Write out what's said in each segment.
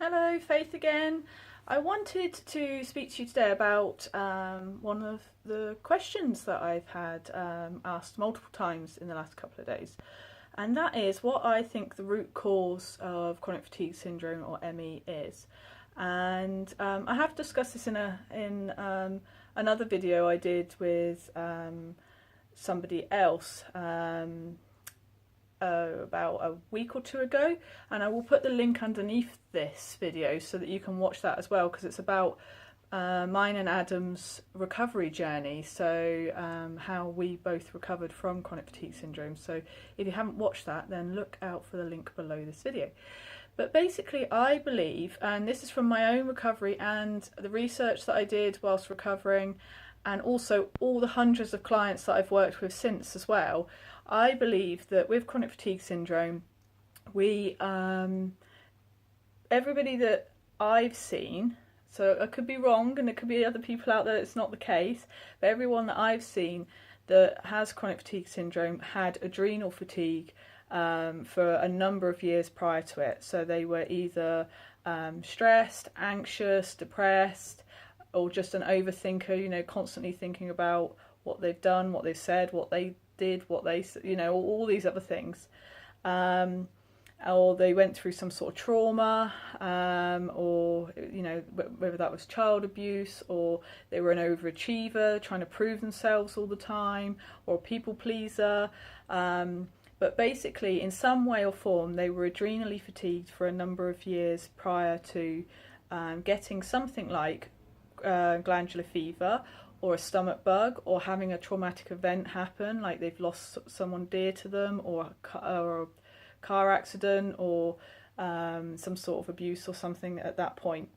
Hello, Faith again. I wanted to speak to you today about one of the questions that I've had asked multiple times in the last couple of days, and that is what I think the root cause of chronic fatigue syndrome, or ME, is. And I have discussed this in another video I did with somebody else. About a week or two ago, and I will put the link underneath this video so that you can watch that as well, because it's about mine and Adam's recovery journey, so how we both recovered from chronic fatigue syndrome. So if you haven't watched that, then look out for the link below this video. But basically, I believe, and this is from my own recovery and the research that I did whilst recovering, and also all the hundreds of clients that I've worked with since as well, I believe that with chronic fatigue syndrome, we everybody that I've seen, so I could be wrong and there could be other people out there it's not the case, but everyone that I've seen that has chronic fatigue syndrome had adrenal fatigue for a number of years prior to it. So they were either stressed, anxious, depressed, or just an overthinker, constantly thinking about what they've done, what they've said, what they did, what they, all these other things. Or they went through some sort of trauma, or, whether that was child abuse, or they were an overachiever trying to prove themselves all the time, or a people pleaser. But basically, in some way or form, they were adrenally fatigued for a number of years prior to getting something like glandular fever, or a stomach bug, or having a traumatic event happen, like they've lost someone dear to them, or a car accident, or some sort of abuse or something at that point.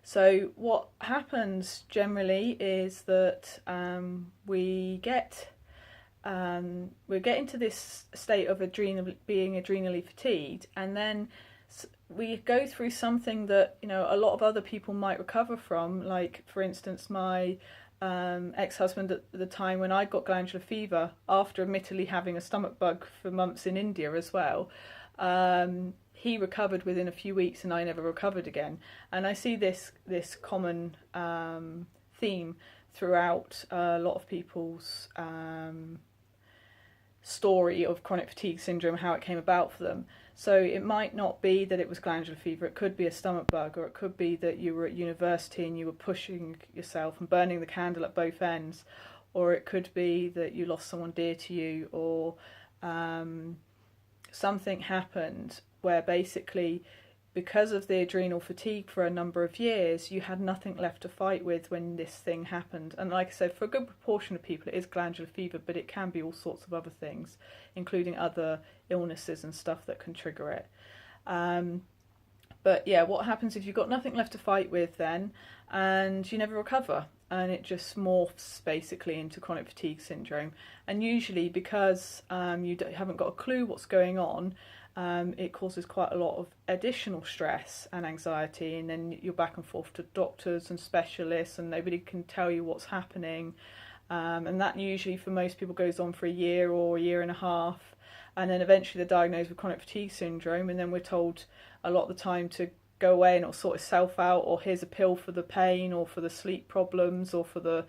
So what happens generally is that we get into this state of being adrenally fatigued, and then we go through something that a lot of other people might recover from, like for instance my ex-husband at the time when I got glandular fever, after admittedly having a stomach bug for months in India as well. He recovered within a few weeks and I never recovered again. And I see this common theme throughout a lot of people's story of chronic fatigue syndrome, how it came about for them. So it might not be that it was glandular fever, it could be a stomach bug, or it could be that you were at university and you were pushing yourself and burning the candle at both ends, or it could be that you lost someone dear to you, or something happened where basically, because of the adrenal fatigue for a number of years, you had nothing left to fight with when this thing happened. And like I said, for a good proportion of people it is glandular fever, but it can be all sorts of other things, including other illnesses and stuff that can trigger it. But yeah, what happens if you've got nothing left to fight with then, and you never recover, and it just morphs basically into chronic fatigue syndrome. And usually because you haven't got a clue what's going on, it causes quite a lot of additional stress and anxiety, and then you're back and forth to doctors and specialists and nobody can tell you what's happening, and that usually for most people goes on for a year or a year and a half, and then eventually they're diagnosed with chronic fatigue syndrome, and then we're told a lot of the time to go away and it'll sort itself out, or here's a pill for the pain or for the sleep problems or for the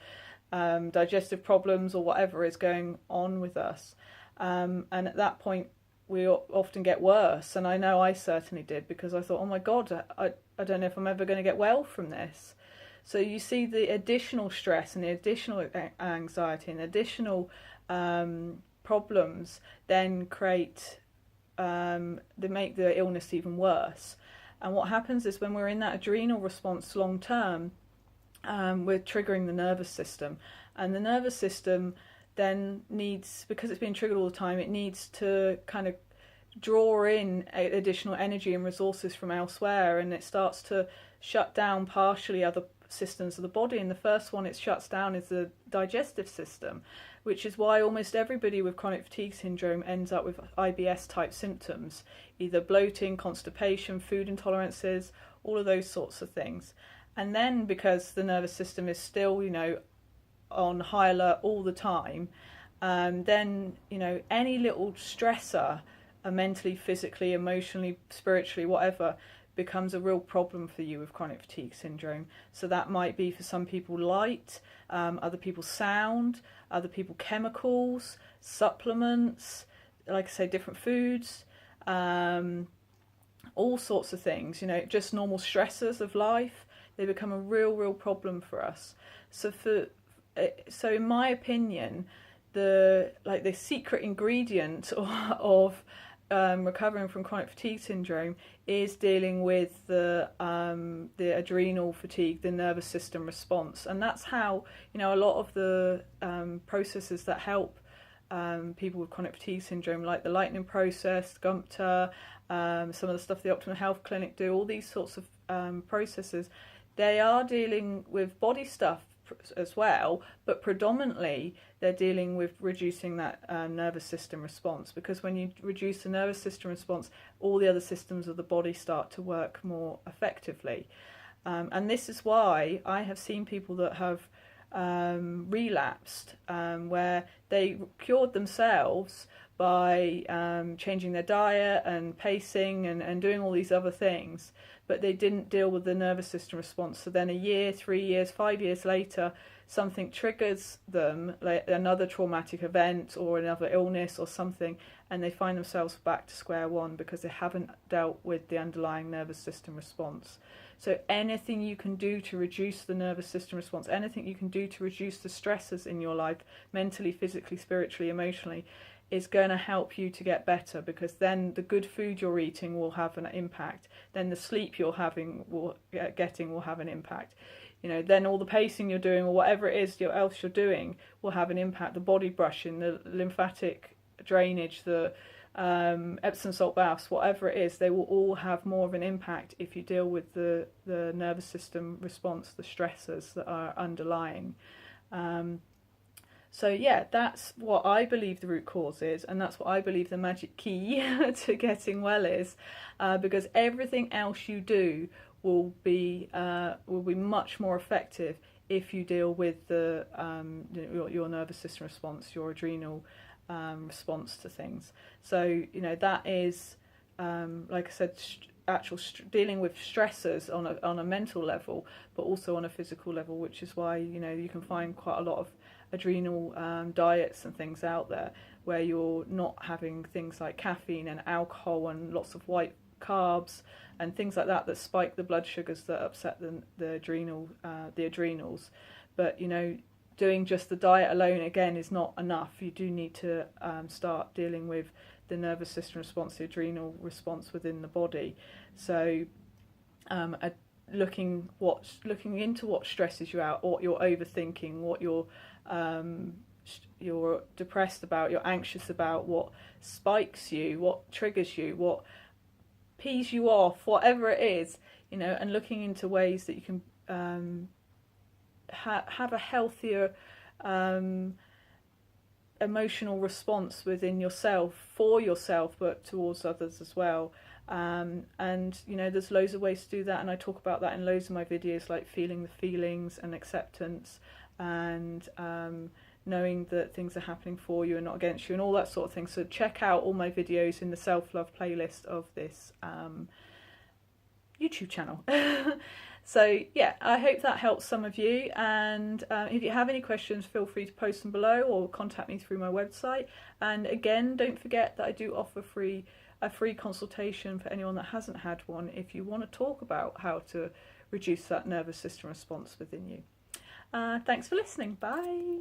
digestive problems or whatever is going on with us, and at that point we often get worse. And I know I certainly did, because I thought, oh my god, I don't know if I'm ever going to get well from this. So you see the additional stress and the additional anxiety and additional problems then they make the illness even worse. And what happens is when we're in that adrenal response long term, we're triggering the nervous system, and the nervous system then needs, because it's being triggered all the time, it needs to kind of draw in additional energy and resources from elsewhere, and it starts to shut down partially other systems of the body. And the first one it shuts down is the digestive system, which is why almost everybody with chronic fatigue syndrome ends up with IBS type symptoms, either bloating, constipation, food intolerances, all of those sorts of things. And then because the nervous system is still on high alert all the time, then any little stressor, mentally, physically, emotionally, spiritually, whatever, becomes a real problem for you with chronic fatigue syndrome. So that might be for some people light, other people sound, other people chemicals, supplements, like I say, different foods, all sorts of things, you know, just normal stressors of life. They become a real problem for us. So in my opinion, the secret ingredient of recovering from chronic fatigue syndrome is dealing with the adrenal fatigue, the nervous system response, and that's how, you know, a lot of the processes that help people with chronic fatigue syndrome, like the lightning process, Gumpter, some of the stuff the Optimal Health Clinic do, all these sorts of processes, they are dealing with body stuff as well, but predominantly they're dealing with reducing that nervous system response, because when you reduce the nervous system response, all the other systems of the body start to work more effectively. And this is why I have seen people that have relapsed, where they cured themselves by changing their diet and pacing and doing all these other things, but they didn't deal with the nervous system response. So then a year, 3 years, 5 years later, something triggers them, like another traumatic event or another illness or something, and they find themselves back to square one because they haven't dealt with the underlying nervous system response. So anything you can do to reduce the nervous system response, anything you can do to reduce the stresses in your life, mentally, physically, spiritually, emotionally, is going to help you to get better, because then the good food you're eating will have an impact, then the sleep you're getting will have an impact, you know, then all the pacing you're doing or whatever it is else you're doing will have an impact, the body brushing, the lymphatic drainage, the Epsom salt baths, whatever it is, they will all have more of an impact if you deal with the nervous system response, the stressors that are underlying. So yeah, that's what I believe the root cause is, and that's what I believe the magic key to getting well is, because everything else you do will be much more effective if you deal with your nervous system response, your adrenal response to things. So, you know, that is, like I said, dealing with stressors on a mental level, but also on a physical level, which is why, you know, you can find quite a lot of adrenal diets and things out there where you're not having things like caffeine and alcohol and lots of white carbs and things like that spike the blood sugars that upset the adrenals. But, you know, doing just the diet alone again is not enough. You do need to start dealing with the nervous system response, the adrenal response within the body. So looking into what stresses you out, what you're overthinking, what you're depressed about, you're anxious about, what spikes you, what triggers you, what pees you off, whatever it is, you know, and looking into ways that you can have a healthier emotional response within yourself, for yourself, but towards others as well. And, you know, there's loads of ways to do that, and I talk about that in loads of my videos, like feeling the feelings and acceptance, and knowing that things are happening for you and not against you, and all that sort of thing. So check out all my videos in the self-love playlist of this YouTube channel. So yeah, I hope that helps some of you, and if you have any questions, feel free to post them below or contact me through my website. And again, don't forget that I do offer a free consultation for anyone that hasn't had one, if you want to talk about how to reduce that nervous system response within you. Thanks for listening. Bye.